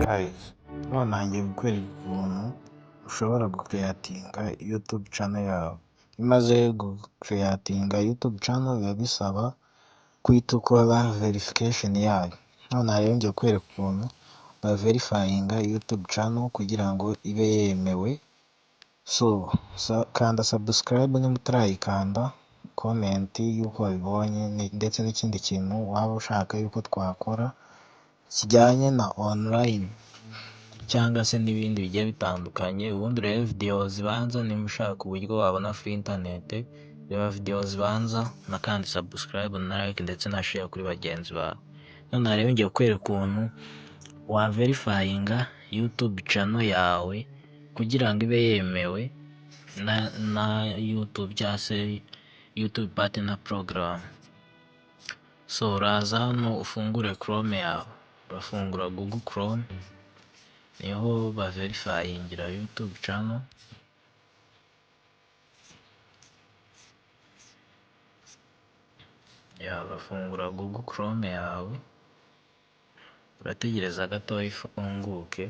Guys, nonaha ngiye kukwereka ukuntu ushobora gucreatinga YouTube channel yawe. Iyo umaze gucreatinga YouTube channel biba bisaba guhita ukora verification yayo. Nonaha rero ngiye kukwereka ukuntu baverifyinga YouTube channel kugira ngo ibe yemewe. Kanda subscribe niba utarayikanda, comment y'uko wabibonye ndetse n'ikindi kintu waba ushaka yuko twakora kijyanye na online cyangwa se n'ibindi bigiye bitandukanye. Ubundi urebe video zibanza niba ushaka uburyo wabona free internet, reba video zibanza na kandi subscribe na like ndetse na share kuri bagenzi bawe. Noneho rero ngiye kukwereka ukuntu wa verifyinga YouTube channel yawe kugira ngo ibe yemewe na YouTube cyangwa se YouTube partner program. Uraza hano ufungure Chrome yawe, urafungura Google Chrome, niho baverifyingira YouTube channel. Urafungura Google Chrome yawe, urategereza gatoya ifunguke.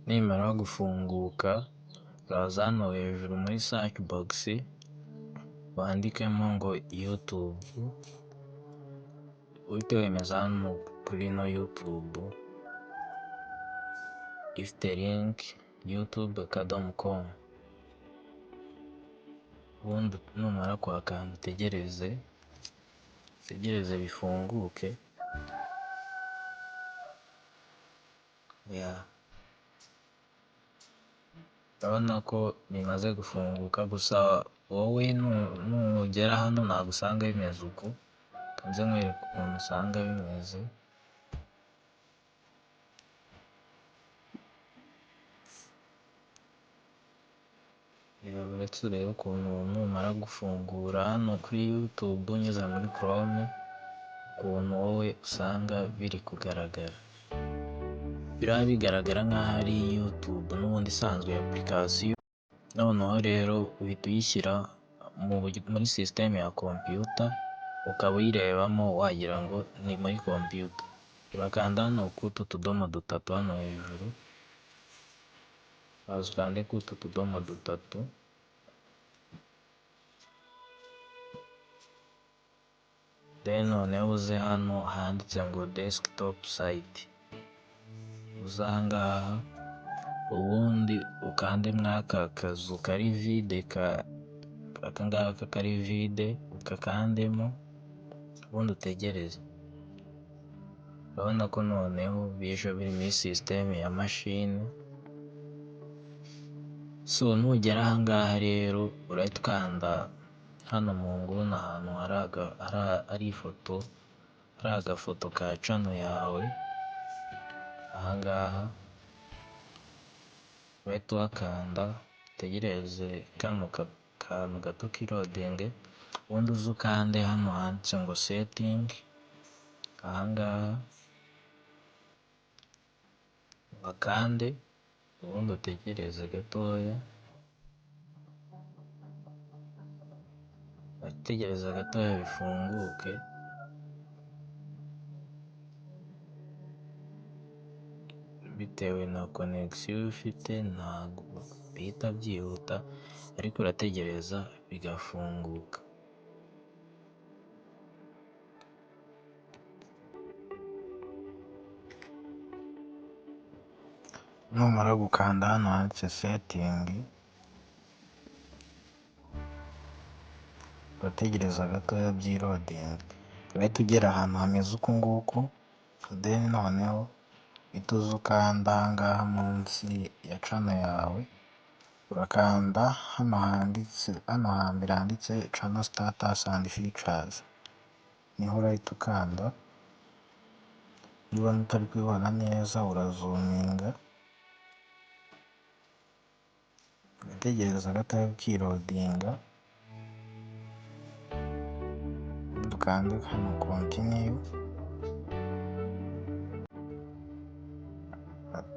Nimara gufunguka uraza hano hejuru muri search box wandikemo ngo YouTube, uhite wemeza hano kuri no YouTube ifite link youtube.com. ubundi numara kuhakanda utegereze bifunguke. Urabona ko bimaze gufunguka, gusa wowe nugera hano ntabwo usanga bimeze uku. Kanze nkwereka ukuntu usanga bimeze. Uretse urebe ukuntu numara gufungura hano kuri YouTube unyuze muri Chrome, ukuntu wowe usanga biri kugaragara. Biraba bigaragara nk'aho ari YouTube n'ubundi isanzwe ya application. Noneho rero uhita uyishyira muri system ya computer, ukaba uyirebamo wagira ngo ni muri computer. Urakanda hano kuri utu tudomo dutatu hano hejuru, waza ukande kuri utu tudomo dutatu, then noneho uze hano handitse ngo desktop site, uza ahangaha ubundi ukande mwaka kazu kari vide, akangaka kari vide ukakandemo, ubundi utegereze. Urabona ko noneho bije biri muri system ya machine. Nugera ahangaha rero urahita ukanda hano mu nguni ahantu hari ifoto, hari agafoto ka channel yawe. Ahangaha urahita uhakanda utegereze kano kantu gato kirodinge, ubundi uze ukande hano handitse ngo setting. Ahangaha bakande ubundi utegereze gatoya, utegereza gatoya bifunguke. Bitewe na connection ufite ntabwo bihita byihuta, ariko urategereza bigafunguka. Numara gukanda hano handitse setting, urategereza gatoya by'irodinga, urahita ugera ahantu hameze uku nguku, then noneho uhita uza ukanda ahangaha munsi ya channel yawe, urakanda hano hambere handitse channel status and features, niho urahita ukanda. Niba utari kubibona neza urazuminga, utegereza gatoya bikirodinga, dukande hano continue.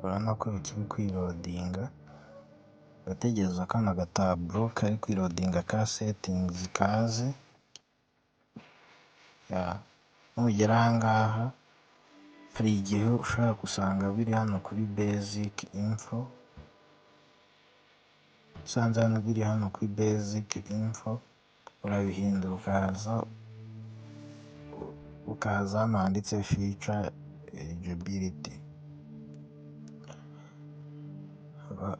urabona ko bikiri kwirodinga, urategereza kano gataburo kari kwirodinga ka setingizi kaze. Nugera ahangaha hari igihe ushobora gusanga biri hano kuri basic info. Usanze hano biri hano kuri basic info, urabihindura ukaza hano handitse feature eligibility.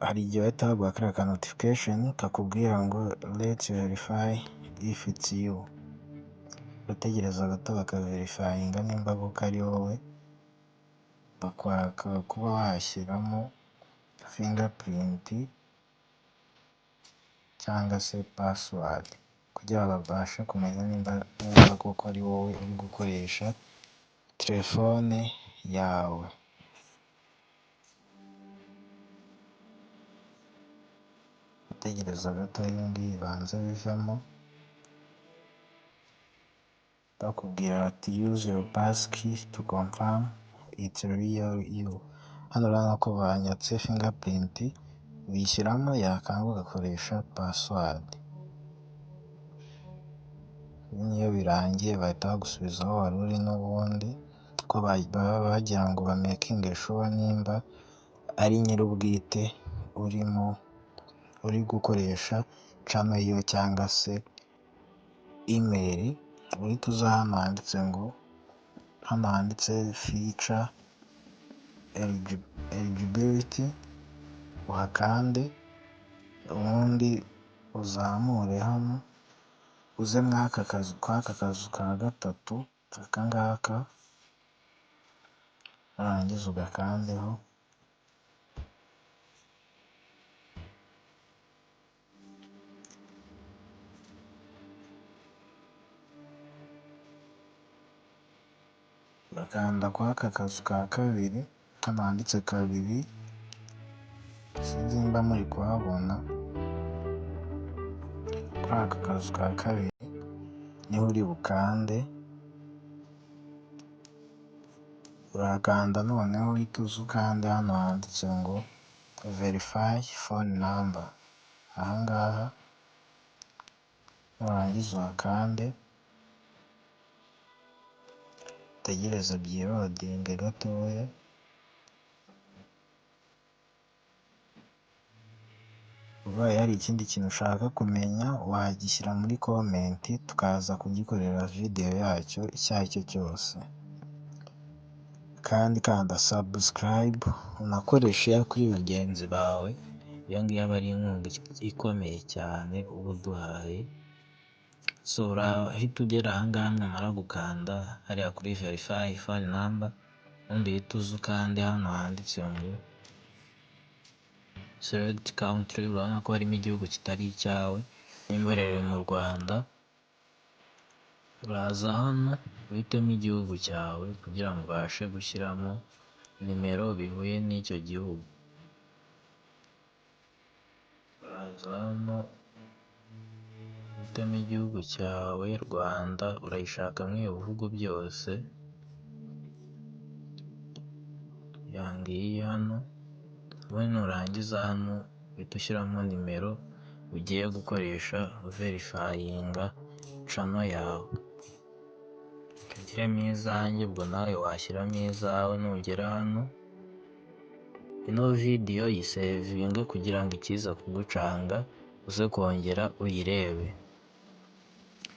Hari igihe bahita baguha kariya ka notification kakubwira ngo let's verify if it's you. Urategereza gato bakaverifyinga nimba koko ari wowe, bakwaka kuba washyiramo fingerprint cyangwa se password kugira babashe kumenya nimba koko ari wowe uri gukoresha telefone yawe. Utegereza gato ibingibi bibanza bivamo, bakubwira bati use your passkey to confirm it's real you. Hano urabona ko banyatse fingerprint, uyishyiramo yakanga ugakoresha password. Niyo birangiye bahita bagusubiza aho wari uri n'ubundi, ko baba bagira ngo bamakinge sure nimba ari nyir'ubwite uri gukoresha channel yo cyangwa se email. Uhita uza hano handitse feature eligibility, uhakande, ubundi uzamure hano uze mw'aka kazu ka gatatu aka ngaka, nurangiza ugakandeho. Urakanda kwa aka kazu ka kabiri, hano handitse kabiri, sinzi nimba muri kuhabona. Kuri aka kazu ka kabiri niho uri bukande, urakanda noneho uhita uza ukande hano handitse ngo verify phone number. Ahangaha nurangiza uhakande, utegereze byirodinge gatoya. Ubaye hari ikindi kintu ushaka kumenya wagishyira muri komenti tukaza kugikorera video yacyo icyo ari cyo cyose. Kandi kanda subscribe unakore share kuri bagenzi bawe, iyo ngiyo aba ari inkunga ikomeye cyane uba uduhaye. So urahita ugera ahangaha numara gukanda hariya kuri verify phone number, ubundi uhita uza ukande hano handitse ngo select country. Urabona ko harimo igihugu kitari icyawe, nimba uherereye mu Rwanda uraza hano uhitemo igihugu cyawe kugira ngo ubashe gushyiramo nimero bihuye n'icyo gihugu. Uraza hano uhitemo igihugu cyawe, Rwanda urayishaka mu bihugu byose, yangiye hano. Ubundi nurangiza hano uhita ushyiramo nimero ugiye gukoresha verifyinga channel yawe. Ushyiremo izanjye, ubwo nawe washyiramo izawe. Nugera hano ino video yisevinge kugira ngo ikiza kugucanga uze kongera uyirebe.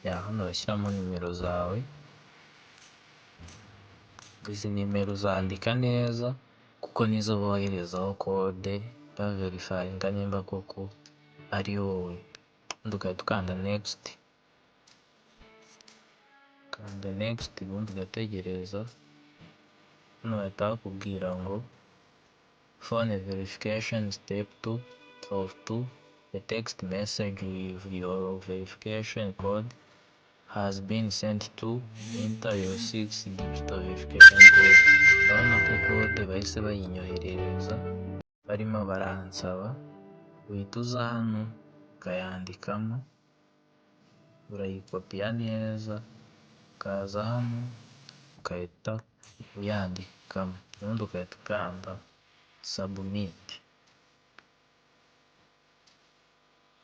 Hano urashyiramo nimero zawe, izi nimero uzandika neza kuko nizo boherezaho kode baverifyinga nimba koko ari wowe. Ubundi ugahita ukanda next, ubundi ugategereza. Hano bahita bakubwira ngo phone verification step 2 of 2, a text message with your verification code has been sent to enter your 6-digit verification code. Urabona ko kode bahise bayinyoherereza, barimo baransaba. Uhita uza hano ukayandikamo, urayikopiya neza, ukaza hano ugahita uyandikamo, ubundi ugahita ukanda submit.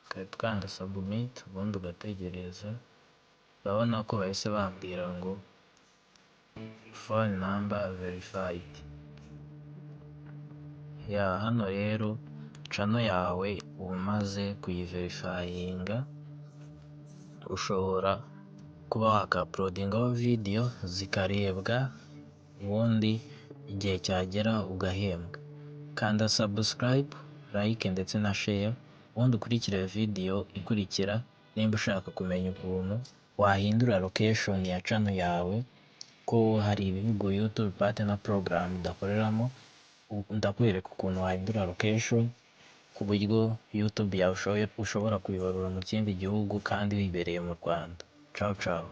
ugahita ukanda submit, ubundi ugategereza. Urabona ko bahise bambwira ngo phone number verified. Hano rero channel yawe umaze kuyiverifyinga, ushobora kuba waka-uploadingaho video zikarebwa, ubundi igihe cyagera ugahembwa. Kanda subscribe, like ndetse na share, ubundi ukurikire video ikurikira nimba ushaka kumenya ukuntu wahindura location ya channel yawe, ko hari ibihugu YouTube Partner Program idakoreramo. Ndakwereka ukuntu wahindura location ku buryo YouTube yawe ushobora kuyibarura mu kindi gihugu kandi wibereye mu Rwanda. Ciao ciao.